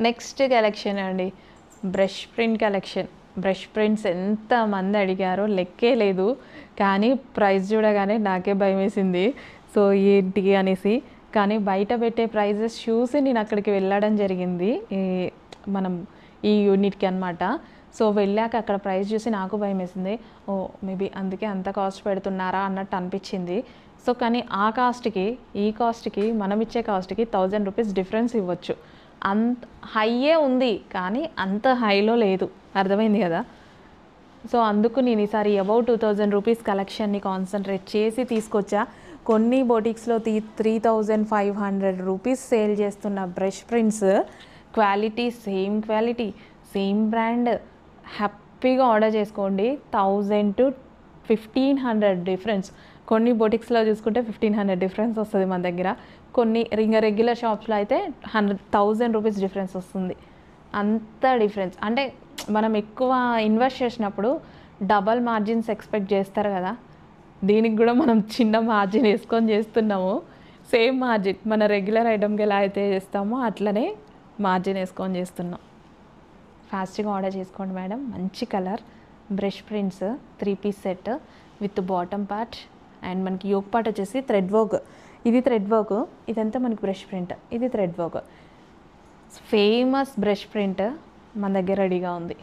Next collection అండి, brush print collection. Brush prints ఎంతమంది అడిగారో లెక్కే లేదు, కానీ ప్రైస్ చూడగానే నాకే భయం వేసింది. సో ఏంటి అనేసి, కానీ బయట పెట్టే ప్రైజెస్ చూసి నేను అక్కడికి వెళ్ళడం జరిగింది, మనం ఈ యూనిట్కి అనమాట. సో వెళ్ళాక అక్కడ ప్రైస్ చూసి నాకు భయం వేసింది. ఓ మేబీ అందుకే అంత కాస్ట్ పెడుతున్నారా అన్నట్టు అనిపించింది. సో కానీ ఆ కాస్ట్కి ఈ కాస్ట్కి మనం ఇచ్చే కాస్ట్కి 1000 రూపీస్ డిఫరెన్స్ ఇవ్వచ్చు. అంత హైయే ఉంది కానీ అంత హైలో లేదు, అర్థమైంది కదా. సో అందుకు నేను ఈసారి అబౌట్ 2000 రూపీస్ కలెక్షన్ని కాన్సన్ట్రేట్ చేసి తీసుకొచ్చా. కొన్ని బొటిక్స్లో 3500 రూపీస్ సేల్ చేస్తున్న brush prints quality same brand, హ్యాపీగా ఆర్డర్ చేసుకోండి. 1000 to 1500 డిఫరెన్స్. కొన్ని బొటిక్స్లో చూసుకుంటే 1500 డిఫరెన్స్ వస్తుంది మన దగ్గర, కొన్ని రెగ్యులర్ షాప్స్లో అయితే 1000 రూపీస్ డిఫరెన్స్ వస్తుంది. అంత డిఫరెన్స్ అంటే మనం ఎక్కువ ఇన్వెస్ట్ చేసినప్పుడు డబల్ మార్జిన్స్ ఎక్స్పెక్ట్ చేస్తారు కదా, దీనికి కూడా మనం చిన్న మార్జిన్ వేసుకొని చేస్తున్నాము. సేమ్ మార్జిన్ మన రెగ్యులర్ ఐటమ్కి ఎలా అయితే చేస్తామో అట్లనే మార్జిన్ వేసుకొని చేస్తున్నాం. ఫాస్ట్గా ఆర్డర్ చేసుకోండి మేడం. మంచి colour brush prints 3 piece set with bottom part and మనకి యోక్ పార్ట్ వచ్చేసి థ్రెడ్ వర్క్. ఇది థ్రెడ్ వర్క్, ఇదంతా మనకి బ్రష్ ప్రింట్, ఇది thread work. Famous brush print మన దగ్గర రెడీగా ఉంది.